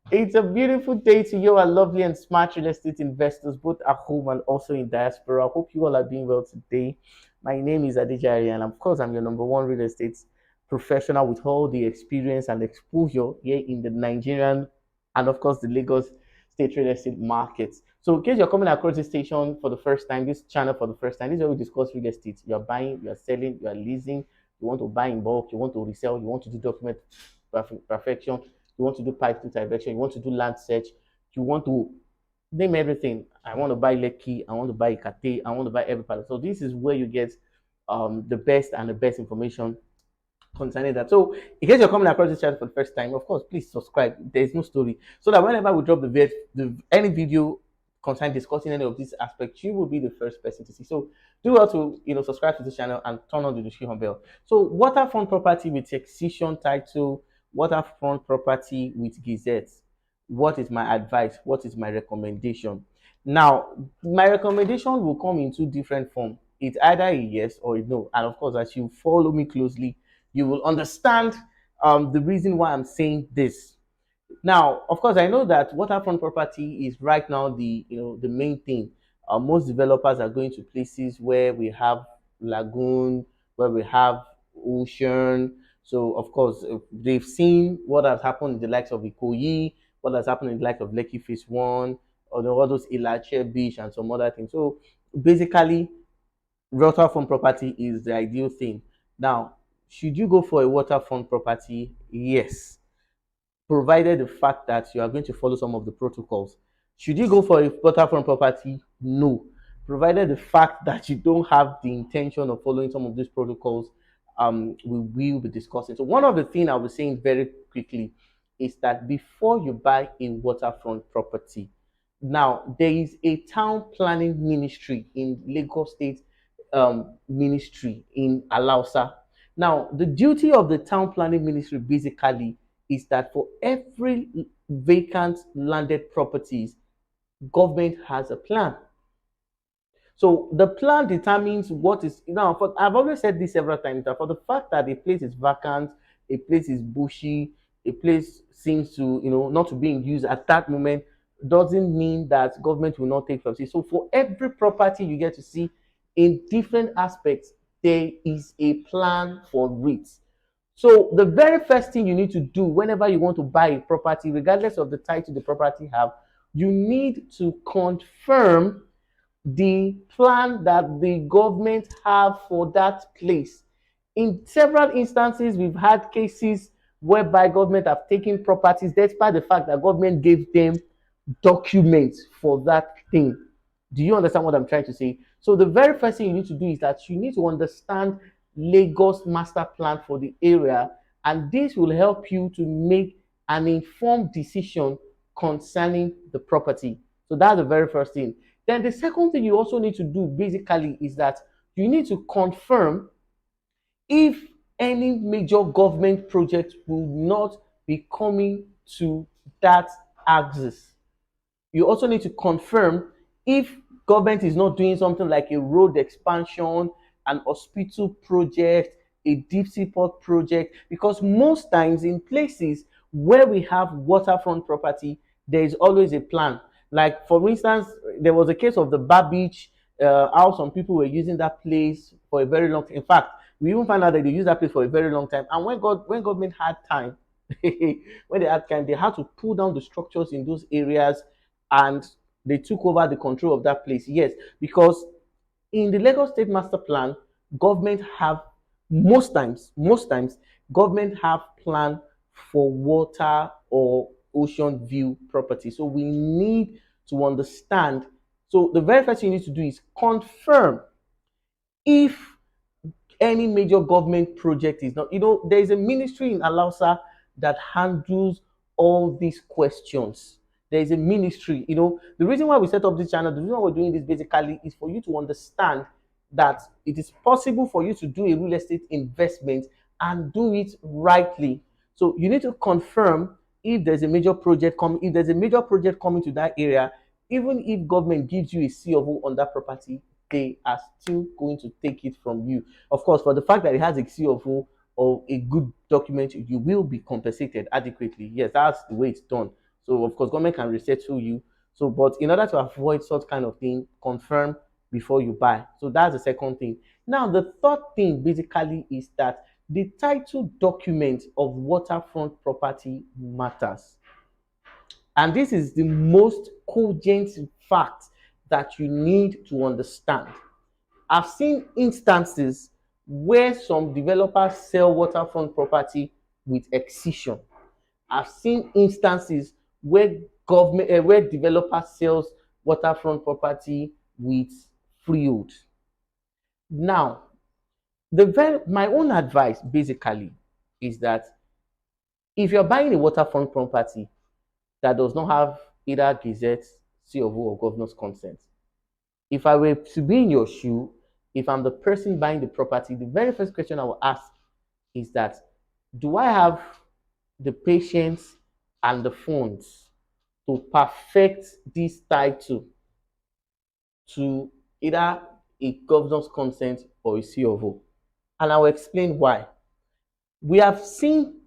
It's a beautiful day to you, our lovely and smart real estate investors, both at home and also in diaspora. I hope you all are doing well today. My name is Adejari, and of course, I'm your number one real estate professional with all the experience and exposure here in the Nigerian and, of course, the Lagos state real estate markets. So, in case you're coming across this station for the first time, this channel for the first time, this is where we discuss real estate. You're buying, you're selling, you're leasing, you want to buy in bulk, you want to resell, you want to do document perfection, you want to do pipe to direction, you want to do land search, you want to name everything. I want to buy Lekki, I want to buy Ikate, I want to buy every part. So this is where you get the best and the best information concerning that. So in case you're coming across this channel for the first time, of course, please subscribe. There's no story. So that whenever we drop any video concerning discussing any of these aspects, you will be the first person to see. So do well to subscribe to this channel and turn on the notification bell. So waterfront property with Excision title, waterfront property with Gazette. What is my advice? What is my recommendation? Now, my recommendation will come in two different forms. It's either a yes or a no. And of course, as you follow me closely, you will understand the reason why I'm saying this. Now, of course, I know that waterfront property is right now the main thing. Most developers are going to places where we have lagoon, where we have ocean. So, of course, they've seen what has happened in the likes of Ikoyi, what has happened in the likes of Lekki Phase One, or all those Ilache Beach and some other things. So, basically, waterfront property is the ideal thing. Now, should you go for a waterfront property? Yes, provided the fact that you are going to follow some of the protocols. Should you go for a waterfront property? No, provided the fact that you don't have the intention of following some of these protocols. We will be discussing. So one of the things I was saying very quickly is that before you buy a waterfront property, now there is a town planning ministry in Lagos State, ministry in Alausa. Now the duty of the town planning ministry basically is that for every vacant landed properties, government has a plan. So the plan determines what is now. I've always said this several times that for the fact that a place is vacant, a place is bushy, a place seems to not to being used at that moment, doesn't mean that government will not take from it. So for every property you get to see in different aspects, there is a plan for it. So the very first thing you need to do whenever you want to buy a property, regardless of the title the property have, you need to confirm the plan that the government have for that place. In several instances, we've had cases whereby government have taken properties despite the fact that government gave them documents for that thing. Do you understand what I'm trying to say? So the very first thing you need to do is that you need to understand Lagos master plan for the area, and this will help you to make an informed decision concerning the property. So that's the very first thing. Then the second thing you also need to do basically is that you need to confirm if any major government project will not be coming to that axis. You also need to confirm if government is not doing something like a road expansion, an hospital project, a deep sea port project, because most times in places where we have waterfront property, there is always a plan. Like for instance, there was a case of the Bar Beach, how some people were using that place for a very long time. In fact, we even found out that they used that place for a very long time. And when government had time, when they had time, they had to pull down the structures in those areas, and they took over the control of that place. Yes, because in the Lagos State Master Plan, government have most times government have plan for water or ocean view property. So we need to understand. So the very first thing you need to do is confirm if any major government project is not, there is a ministry in Alausa that handles all these questions. There is a ministry, the reason why we set up this channel, the reason why we're doing this basically is for you to understand that it is possible for you to do a real estate investment and do it rightly. So you need to confirm if there's a major project coming, to that area. Even if government gives you a C of O on that property, they are still going to take it from you. Of course, for the fact that it has a CFO or a good document, you will be compensated adequately. Yes, that's the way it's done. So of course, government can resettle you. So, but in order to avoid such kind of thing, confirm before you buy. So that's the second thing. Now, the third thing basically is that the title document of waterfront property matters. And this is the most cogent fact that you need to understand. I've seen instances where some developers sell waterfront property with Excision. I've seen instances where where developer sells waterfront property with Freehold. Now, my own advice basically is that if you're buying a waterfront property that does not have either Gazette, C of O, or governor's consent, if I were to be in your shoe, if I'm the person buying the property, the very first question I will ask is that, do I have the patience and the funds to perfect this title to either a governor's consent or a C of O? And I will explain why. We have seen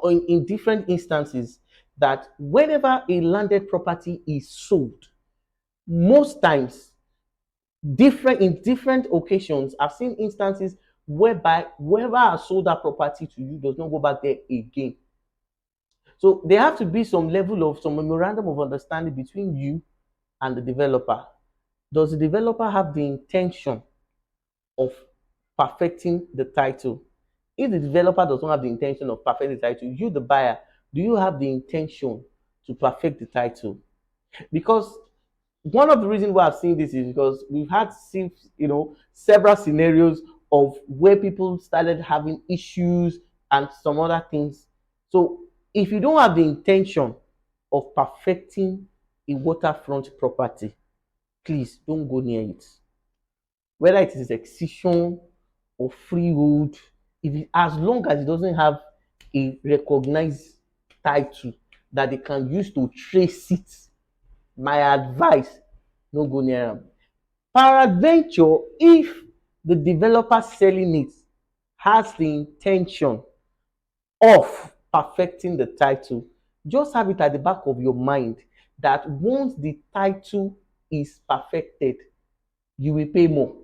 in different instances that whenever a landed property is sold, most times, in different occasions, I've seen instances whereby whoever has sold that property to you does not go back there again. So there have to be some level of some memorandum of understanding between you and the developer. Does the developer have the intention of perfecting the title? If the developer does not have the intention of perfecting the title, you, the buyer, do you have the intention to perfect the title? Because one of the reasons why I've seen this is because we've had several scenarios of where people started having issues and some other things. So if you don't have the intention of perfecting a waterfront property, please don't go near it. Whether it is Excision or Freehold, as long as it doesn't have a recognized title that they can use to trace it, my advice, no go near am. Peradventure, if the developer selling it has the intention of perfecting the title, just have it at the back of your mind that once the title is perfected, you will pay more.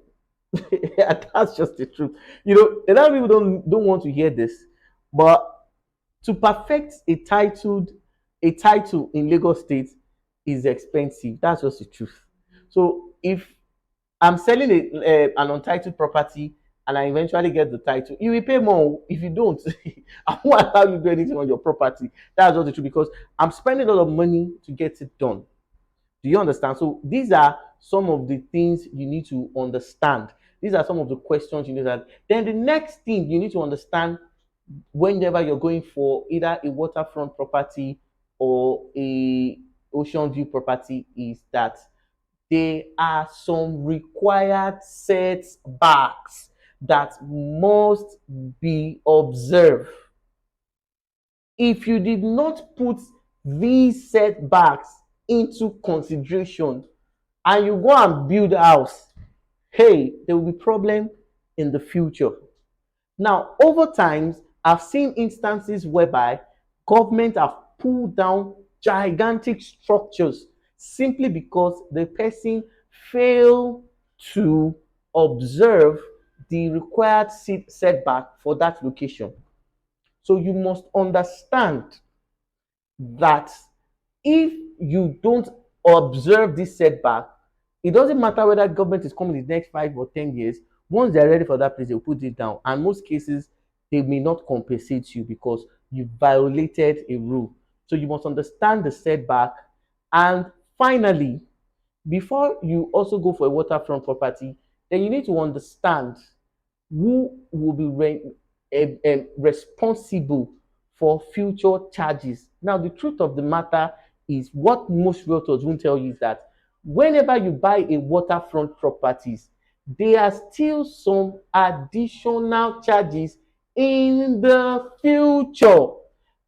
That's just the truth. A lot of people don't want to hear this, but to perfect a title in Lagos State is expensive. That's just the truth. So if I'm selling an untitled property and I eventually get the title, you will pay more. If you don't, I won't allow you to do anything on your property. That's just the truth, because I'm spending a lot of money to get it done. Do you understand? So these are some of the things you need to understand. These are some of the questions you need to ask. Then the next thing you need to understand whenever you're going for either a waterfront property or a ocean view property is that there are some required setbacks that must be observed. If you did not put these setbacks into consideration and you go and build a house, hey, there will be problem in the future. Now, over time, I've seen instances whereby government have pulled down gigantic structures simply because the person failed to observe the required setback for that location. So you must understand that if you don't observe this setback, it doesn't matter whether government is coming in the next 5 or 10 years. Once they're ready for that place, they'll put it down. And most cases, they may not compensate you because you violated a rule. So you must understand the setback. And finally, before you also go for a waterfront property, then you need to understand who will be responsible for future charges. Now, the truth of the matter is what most realtors won't tell you is that whenever you buy a waterfront properties, there are still some additional charges in the future.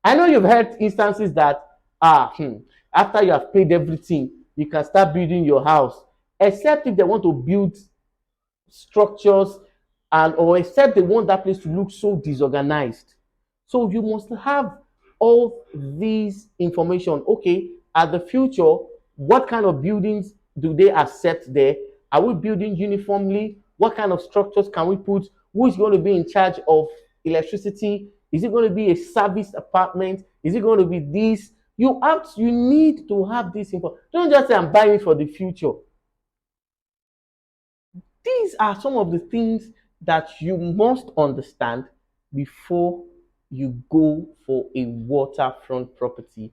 I know you've heard instances that after you have paid everything, you can start building your house, except if they want to build structures and or except they want that place to look so disorganized. So you must have all these information. Okay, at the future, what kind of buildings do they accept there? Are we building uniformly? What kind of structures can we put? Who is going to be in charge of electricity? Is it going to be a service apartment? Is it going to be this? You need to have this info. Don't just say I'm buying it for the future. These are some of the things that you must understand before you go for a waterfront property.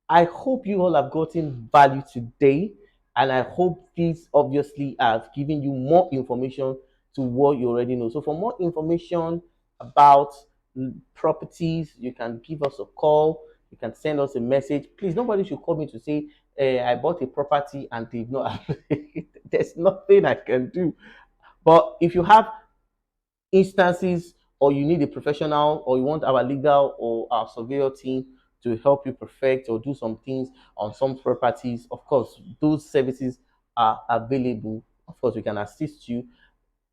I hope you all have gotten value today, and I hope this obviously has given you more information to what you already know. So, for more information about properties, you can give us a call, you can send us a message. Please, nobody should call me to say, I bought a property and they've not. There's nothing I can do. But if you have instances, or you need a professional, or you want our legal or our surveyor team to help you perfect or do some things on some properties, of course those services are available. Of course we can assist you,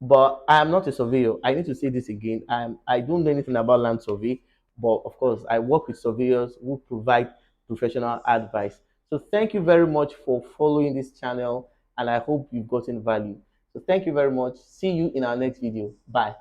but I am not a surveyor. I need to say this again. I don't know anything about land survey, but of course I work with surveyors who provide professional advice. So thank you very much for following this channel, and I hope you've gotten value. So thank you very much. See you in our next video. Bye.